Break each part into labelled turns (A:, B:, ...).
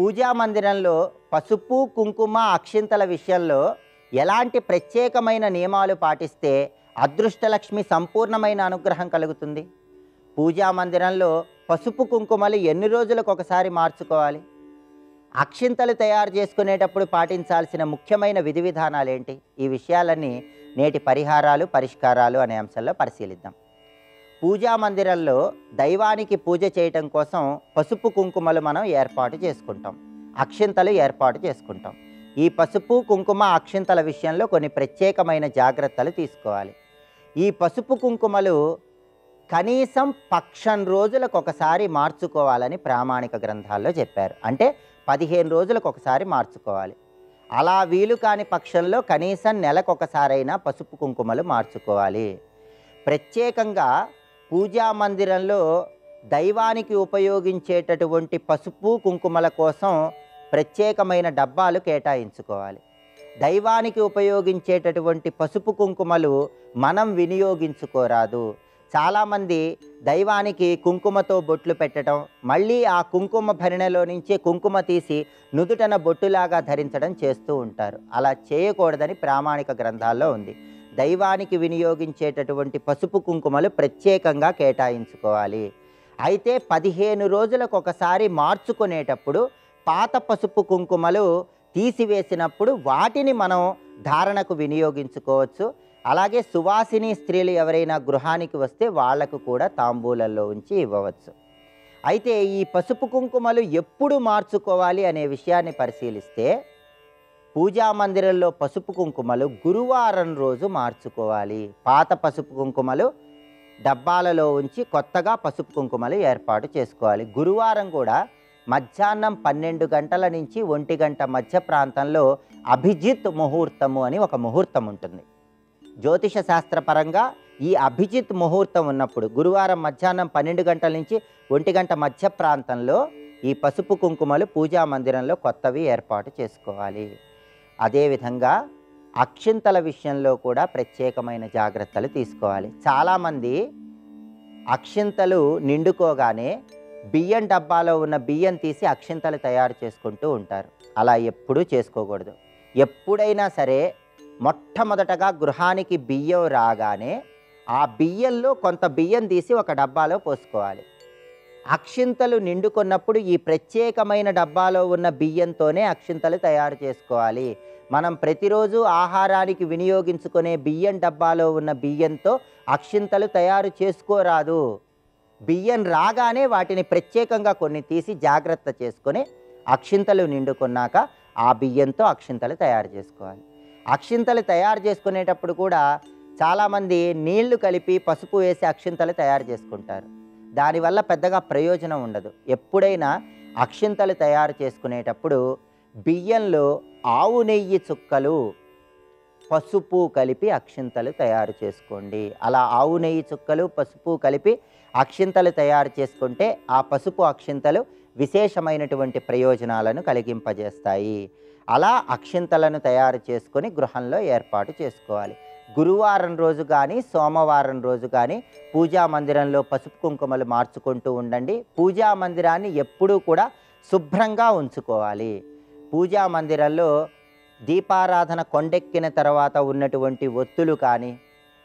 A: పూజా మందిరంలో పసుపు, కుంకుమ, అక్షింతల విషయంలో ఎలాంటి ప్రత్యేకమైన నియమాలు పాటిస్తే అదృష్టలక్ష్మి సంపూర్ణమైన అనుగ్రహం కలుగుతుంది? పూజా మందిరంలో పసుపు, కుంకుమలు ఎన్ని రోజులకు ఒకసారి మార్చుకోవాలి? అక్షింతలు తయారు చేసుకునేటప్పుడు పాటించాల్సిన ముఖ్యమైన విధి విధానాలు ఏంటి? ఈ విషయాలన్నీ నేటి పరిహారాలు, పరిష్కారాలు అనే అంశంలో పరిశీలిద్దాం. పూజా మందిరంలో దైవానికి పూజ చేయటం కోసం పసుపు, కుంకుమలు మనం ఏర్పాటు చేసుకుంటాం, అక్షింతలు ఏర్పాటు చేసుకుంటాం. ఈ పసుపు, కుంకుమ, అక్షింతల విషయంలో కొన్ని ప్రత్యేకమైన జాగ్రత్తలు తీసుకోవాలి. ఈ పసుపు, కుంకుమలు కనీసం పక్షం రోజులకు ఒకసారి మార్చుకోవాలని ప్రామాణిక గ్రంథాల్లో చెప్పారు. అంటే 15 రోజులకు ఒకసారి మార్చుకోవాలి. అలా వీలు కాని పక్షంలో కనీసం నెలకొకసారైనా పసుపు, కుంకుమలు మార్చుకోవాలి. ప్రత్యేకంగా పూజా మందిరంలో దైవానికి ఉపయోగించేటటువంటి పసుపు, కుంకుమల కోసం ప్రత్యేకమైన డబ్బాలు కేటాయించుకోవాలి. దైవానికి ఉపయోగించేటటువంటి పసుపు, కుంకుమలు మనం వినియోగించుకోరాదు. చాలామంది దైవానికి కుంకుమతో బొట్లు పెట్టడం, మళ్ళీ ఆ కుంకుమ భరిణెలో నుంచి కుంకుమ తీసి నుదుటన బొట్టులాగా ధరించడం చేస్తూ ఉంటారు. అలా చేయకూడదని ప్రామాణిక గ్రంథాల్లో ఉంది. దైవానికి వినియోగించేటటువంటి పసుపు, కుంకుమలు ప్రత్యేకంగా కేటాయించుకోవాలి. అయితే 15 రోజులకు ఒకసారి మార్చుకునేటప్పుడు పాత పసుపు, కుంకుమలు తీసివేసినప్పుడు వాటిని మనం ధారణకు వినియోగించుకోవచ్చు. అలాగే సువాసిని స్త్రీలు ఎవరైనా గృహానికి వస్తే వాళ్లకు కూడా తాంబూలంలో ఉంచి ఇవ్వవచ్చు. అయితే ఈ పసుపు, కుంకుమలు ఎప్పుడు మార్చుకోవాలి అనే విషయాన్ని పరిశీలిస్తే పూజా మందిరంలో పసుపు, కుంకుమలు గురువారం రోజు మార్చుకోవాలి. పాత పసుపు, కుంకుమలు డబ్బాలలో ఉంచి కొత్తగా పసుపు, కుంకుమలు ఏర్పాటు చేసుకోవాలి. గురువారం కూడా మధ్యాహ్నం 12 గంటల నుంచి 1 గంట మధ్య ప్రాంతంలో అభిజిత్ ముహూర్తము అని ఒక ముహూర్తం ఉంటుంది. జ్యోతిష శాస్త్రపరంగా ఈ అభిజిత్ ముహూర్తం ఉన్నప్పుడు గురువారం మధ్యాహ్నం 12 గంటల నుంచి 1 గంట మధ్య ప్రాంతంలో ఈ పసుపు, కుంకుమలు పూజా మందిరంలో కొత్తవి ఏర్పాటు చేసుకోవాలి. అదేవిధంగా అక్షింతల విషయంలో కూడా ప్రత్యేకమైన జాగ్రత్తలు తీసుకోవాలి. చాలామంది అక్షింతలు నిండుకోగానే బియ్యం డబ్బాలో ఉన్న బియ్యం తీసి అక్షింతలు తయారు చేసుకుంటూ ఉంటారు. అలా ఎప్పుడూ చేసుకోకూడదు. ఎప్పుడైనా సరే మొట్టమొదటగా గృహానికి బియ్యం రాగానే ఆ బియ్యంలో కొంత బియ్యం తీసి ఒక డబ్బాలో పోసుకోవాలి. అక్షింతలు నిండుకున్నప్పుడు ఈ ప్రత్యేకమైన డబ్బాలో ఉన్న బియ్యంతోనే అక్షింతలు తయారు చేసుకోవాలి. మనం ప్రతిరోజు ఆహారానికి వినియోగించుకునే బియ్యం డబ్బాలో ఉన్న బియ్యంతో అక్షింతలు తయారు చేసుకోరాదు. బియ్యం రాగానే వాటిని ప్రత్యేకంగా కొన్ని తీసి జాగ్రత్త చేసుకొని అక్షింతలు నిండుకున్నాక ఆ బియ్యంతో అక్షింతలు తయారు చేసుకోవాలి. అక్షింతలు తయారు చేసుకునేటప్పుడు కూడా చాలామంది నీళ్లు కలిపి పసుపు వేసి అక్షింతలు తయారు చేసుకుంటారు. దానివల్ల పెద్దగా ప్రయోజనం ఉండదు. ఎప్పుడైనా అక్షింతలు తయారు చేసుకునేటప్పుడు బియ్యంలో ఆవు నెయ్యి చుక్కలు, పసుపు కలిపి అక్షింతలు తయారు చేసుకోండి. అలా ఆవు నెయ్యి చుక్కలు, పసుపు కలిపి అక్షింతలు తయారు చేసుకుంటే ఆ పసుపు అక్షింతలు విశేషమైనటువంటి ప్రయోజనాలను కలిగింపజేస్తాయి. అలా అక్షింతలను తయారు చేసుకొని గృహంలో ఏర్పాటు చేసుకోవాలి. గురువారం రోజు కానీ సోమవారం రోజు కానీ పూజా మందిరంలో పసుపు, కుంకుమలు మార్చుకుంటూ ఉండండి. పూజా మందిరాన్ని ఎప్పుడూ కూడా శుభ్రంగా ఉంచుకోవాలి. పూజా మందిరంలో దీపారాధన కొండెక్కిన తర్వాత ఉన్నటువంటి ఒత్తులు కానీ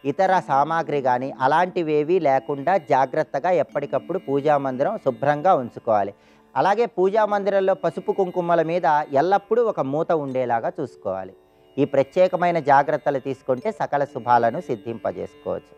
A: ఇతర సామాగ్రి కానీ అలాంటివేవీ లేకుండా జాగ్రత్తగా ఎప్పటికప్పుడు పూజా మందిరం శుభ్రంగా ఉంచుకోవాలి. అలాగే పూజా మందిరంలో పసుపు, కుంకుమల మీద ఎల్లప్పుడూ ఒక మూత ఉండేలాగా చూసుకోవాలి. ఈ ప్రత్యేకమైన జాగ్రత్తలు తీసుకుంటే సకల శుభాలను సిద్ధింపజేసుకోవచ్చు.